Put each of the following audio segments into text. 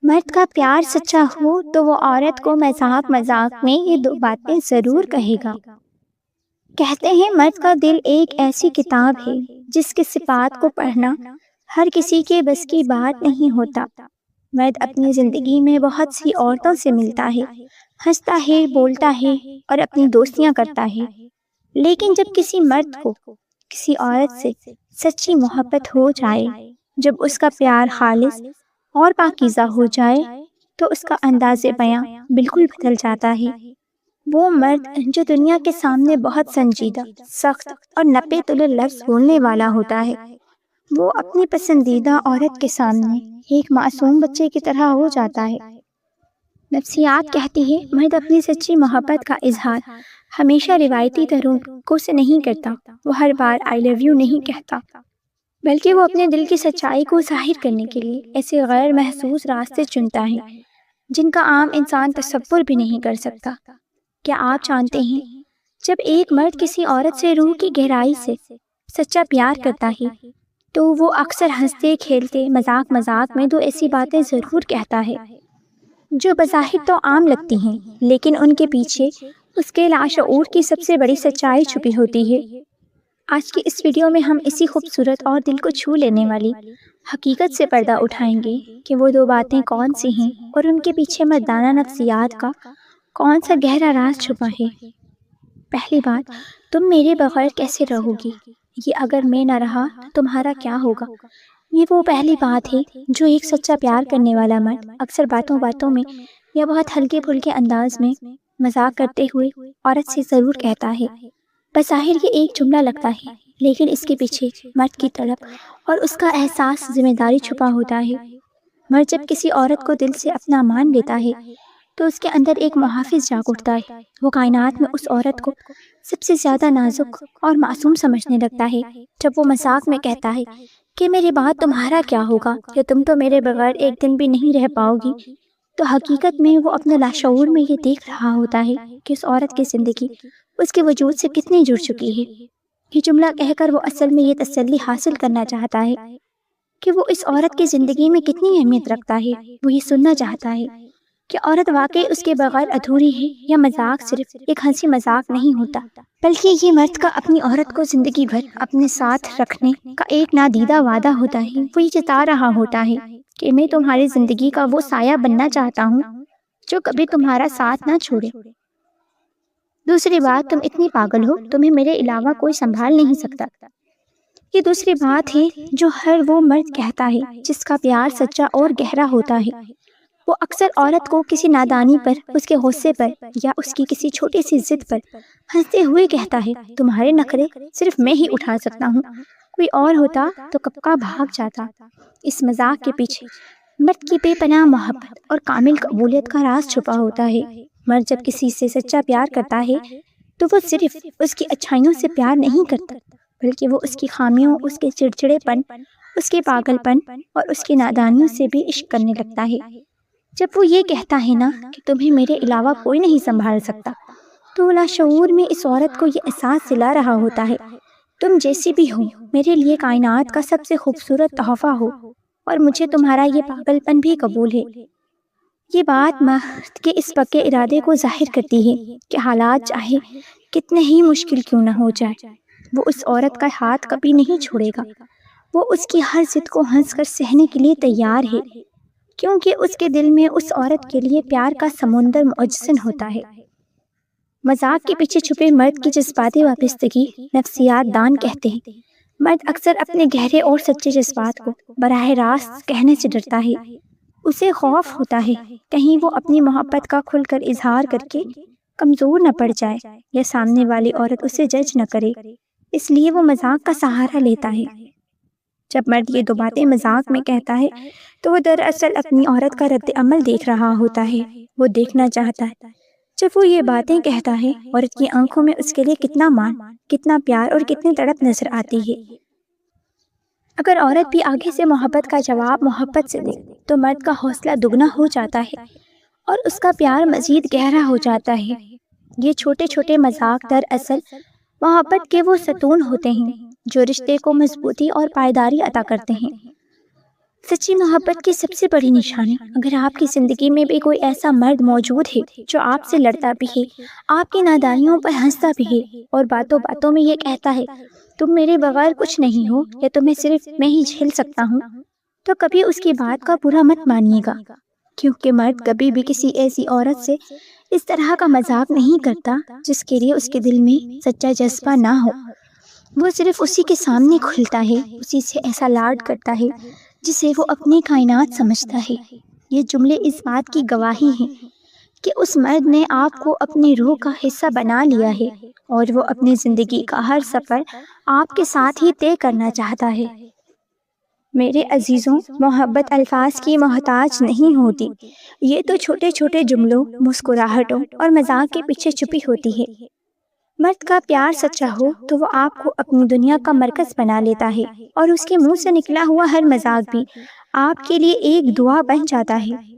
مرد کا پیار سچا ہو تو وہ عورت کو مذاق مذاق میں یہ دو باتیں ضرور کہے گا۔ کہتے ہیں مرد کا دل ایک ایسی کتاب ہے جس کے صفات کو پڑھنا ہر کسی کے بس کی بات نہیں ہوتا۔ مرد اپنی زندگی میں بہت سی عورتوں سے ملتا ہے، ہنستا ہے، بولتا ہے اور اپنی دوستیاں کرتا ہے، لیکن جب کسی مرد کو کسی عورت سے سچی محبت ہو جائے، جب اس کا پیار خالص اور پاکیزہ ہو جائے تو اس کا انداز بیاں بالکل بدل جاتا ہے۔ وہ مرد جو دنیا کے سامنے بہت سنجیدہ، سخت اور نپے تلے لفظ بولنے والا ہوتا ہے، وہ اپنی پسندیدہ عورت کے سامنے ایک معصوم بچے کی طرح ہو جاتا ہے۔ نفسیات کہتی ہے مرد اپنی سچی محبت کا اظہار ہمیشہ روایتی طریقوں سے نہیں کرتا۔ وہ ہر بار آئی لو یو نہیں کہتا، بلکہ وہ اپنے دل کی سچائی کو ظاہر کرنے کے لیے ایسے غیر محسوس راستے چنتا ہے جن کا عام انسان تصور بھی نہیں کر سکتا۔ کیا آپ جانتے ہیں جب ایک مرد کسی عورت سے روح کی گہرائی سے سچا پیار کرتا ہے تو وہ اکثر ہنستے کھیلتے مذاق مذاق میں دو ایسی باتیں ضرور کہتا ہے جو بظاہر تو عام لگتی ہیں، لیکن ان کے پیچھے اس کے لاشعور کی سب سے بڑی سچائی چھپی ہوتی ہے۔ آج کی اس ویڈیو میں ہم اسی خوبصورت اور دل کو چھو لینے والی حقیقت سے پردہ اٹھائیں گے کہ وہ دو باتیں کون سی ہیں اور ان کے پیچھے مردانہ نفسیات کا کون سا گہرا راز چھپا ہے۔ پہلی بات، تم میرے بغیر کیسے رہو گی؟ یہ اگر میں نہ رہا تو تمہارا کیا ہوگا؟ یہ وہ پہلی بات ہے جو ایک سچا پیار کرنے والا مرد اکثر باتوں باتوں میں یا بہت ہلکے پھلکے انداز میں مذاق کرتے ہوئے عورت سے ضرور کہتا ہے۔ بظاہر یہ ایک جملہ لگتا ہے، لیکن اس کے پیچھے مرد کی طلب اور اس کا احساس ذمہ داری چھپا ہوتا ہے۔ مرد جب کسی عورت کو دل سے اپنا مان لیتا ہے تو اس کے اندر ایک محافظ جاگ اٹھتا ہے۔ وہ کائنات میں اس عورت کو سب سے زیادہ نازک اور معصوم سمجھنے لگتا ہے۔ جب وہ مذاق میں کہتا ہے کہ میرے بعد تمہارا کیا ہوگا یا تم تو میرے بغیر ایک دن بھی نہیں رہ پاؤ گی، تو حقیقت میں وہ اپنے لاشعور میں یہ دیکھ رہا ہوتا ہے کہ اس عورت کی زندگی اس کے وجود سے کتنی جڑ چکی ہے۔ یہ جملہ کہہ کر وہ اصل میں یہ تسلی حاصل کرنا چاہتا ہے کہ وہ اس عورت کی زندگی میں کتنی اہمیت رکھتا ہے۔ وہ یہ سننا چاہتا ہے کہ عورت واقعی اس کے بغیر ادھوری ہے یا مذاق صرف ایک ہنسی مذاق نہیں ہوتا، بلکہ یہ مرد کا اپنی عورت کو زندگی بھر اپنے ساتھ رکھنے کا ایک نادیدہ وعدہ ہوتا ہے۔ وہ یہ جتا رہا ہوتا ہے کہ میں تمہاری زندگی کا وہ سایہ بننا چاہتا ہوں جو کبھی تمہارا ساتھ نہ چھوڑے۔ دوسری بات، تم اتنی پاگل ہو، تمہیں میرے علاوہ کوئی سنبھال نہیں سکتا۔ یہ دوسری بات ہے جو ہر وہ مرد کہتا ہے جس کا پیار سچا اور گہرا ہوتا ہے۔ وہ اکثر عورت کو کسی نادانی پر، اس کے غصے پر یا اس کی کسی چھوٹی سی ضد پر ہنستے ہوئے کہتا ہے، تمہارے نخرے صرف میں ہی اٹھا سکتا ہوں، کوئی اور ہوتا تو کب کا بھاگ جاتا۔ اس مذاق کے پیچھے مرد کی بے پناہ محبت اور کامل قبولیت کا راز چھپا ہوتا ہے۔ مرد جب کسی سے سچا پیار کرتا ہے تو وہ صرف اس کی اچھائیوں سے پیار نہیں کرتا، بلکہ وہ اس کی خامیوں، اس کے چڑچڑے پن، اس کے پاگل پن اور اس کی نادانیوں سے بھی عشق کرنے لگتا ہے۔ جب وہ یہ کہتا ہے نا کہ تمہیں میرے علاوہ کوئی نہیں سنبھال سکتا، تو لاشعور میں اس عورت کو یہ احساس دلا رہا ہوتا ہے، تم جیسی بھی ہو میرے لیے کائنات کا سب سے خوبصورت تحفہ ہو اور مجھے تمہارا یہ پاگل پن بھی قبول ہے۔ یہ بات مرد کے اس پکے ارادے کو ظاہر کرتی ہے کہ حالات چاہے کتنے ہی مشکل کیوں نہ ہو جائے، وہ اس عورت کا ہاتھ کبھی نہیں چھوڑے گا۔ وہ اس کی ہر ضد کو ہنس کر سہنے کے لیے تیار ہے، کیونکہ اس کے دل میں اس عورت کے لیے پیار کا سمندر مجسم ہوتا ہے۔ مذاق کے پیچھے چھپے مرد کی جذباتی وابستگی، نفسیات دان کہتے ہیں مرد اکثر اپنے گہرے اور سچے جذبات کو براہ راست کہنے سے ڈرتا ہے۔ اسے خوف ہوتا ہے کہیں وہ اپنی محبت کا کھل کر اظہار کر کے کمزور نہ پڑ جائے یا سامنے والی عورت اسے جج نہ کرے، اس لیے وہ مذاق کا سہارا لیتا ہے۔ جب مرد یہ دو باتیں مذاق میں کہتا ہے تو وہ دراصل اپنی عورت کا رد عمل دیکھ رہا ہوتا ہے۔ وہ دیکھنا چاہتا ہے جب وہ یہ باتیں کہتا ہے عورت کی آنکھوں میں اس کے لیے کتنا مان، کتنا پیار اور کتنی تڑپ نظر آتی ہے۔ اگر عورت بھی آگے سے محبت کا جواب محبت سے دے تو مرد کا حوصلہ دگنا ہو جاتا ہے اور اس کا پیار مزید گہرا ہو جاتا ہے۔ یہ چھوٹے چھوٹے مذاق دراصل محبت کے وہ ستون ہوتے ہیں جو رشتے کو مضبوطی اور پائیداری عطا کرتے ہیں۔ سچی محبت کی سب سے بڑی نشانی، اگر آپ کی زندگی میں بھی کوئی ایسا مرد موجود ہے جو آپ سے لڑتا بھی ہے، آپ کی نادانیوں پر ہنستا بھی ہے اور باتوں باتوں میں یہ کہتا ہے تم میرے بغیر کچھ نہیں ہو یا تمہیں صرف میں ہی جھیل سکتا ہوں، تو کبھی اس کی بات کا برا مت مانیے گا، کیونکہ مرد کبھی بھی کسی ایسی عورت سے اس طرح کا مذاق نہیں کرتا جس کے لیے اس کے دل میں سچا جذبہ نہ ہو۔ وہ صرف اسی کے سامنے کھلتا ہے، اسی سے ایسا لاڈ کرتا ہے جسے وہ اپنی کائنات سمجھتا ہے۔ یہ جملے اس بات کی گواہی ہیں کہ اس مرد نے آپ کو اپنی روح کا حصہ بنا لیا ہے اور وہ اپنی زندگی کا ہر سفر آپ کے ساتھ ہی طے کرنا چاہتا ہے۔ میرے عزیزوں، محبت الفاظ کی محتاج نہیں ہوتی، یہ تو چھوٹے چھوٹے جملوں، مسکراہٹوں اور مذاق کے پیچھے چھپی ہوتی ہے۔ مرد کا پیار سچا ہو تو وہ آپ کو اپنی دنیا کا مرکز بنا لیتا ہے اور اس کے منہ سے نکلا ہوا ہر مذاق بھی آپ کے لیے ایک دعا بن جاتا ہے۔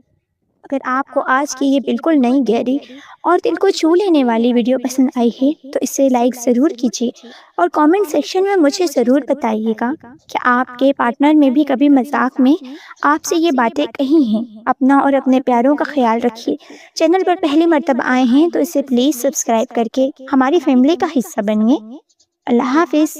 اگر آپ کو آج کی یہ بالکل نئی گہری اور دل کو چھو لینے والی ویڈیو پسند آئی ہے تو اسے لائک ضرور کیجیے اور کامنٹ سیکشن میں مجھے ضرور بتائیے گا کہ آپ کے پارٹنر نے بھی کبھی مذاق میں آپ سے یہ باتیں کہی ہیں۔ اپنا اور اپنے پیاروں کا خیال رکھیے۔ چینل پر پہلی مرتبہ آئے ہیں تو اسے پلیز سبسکرائب کر کے ہماری فیملی کا حصہ بنیے۔ اللہ حافظ۔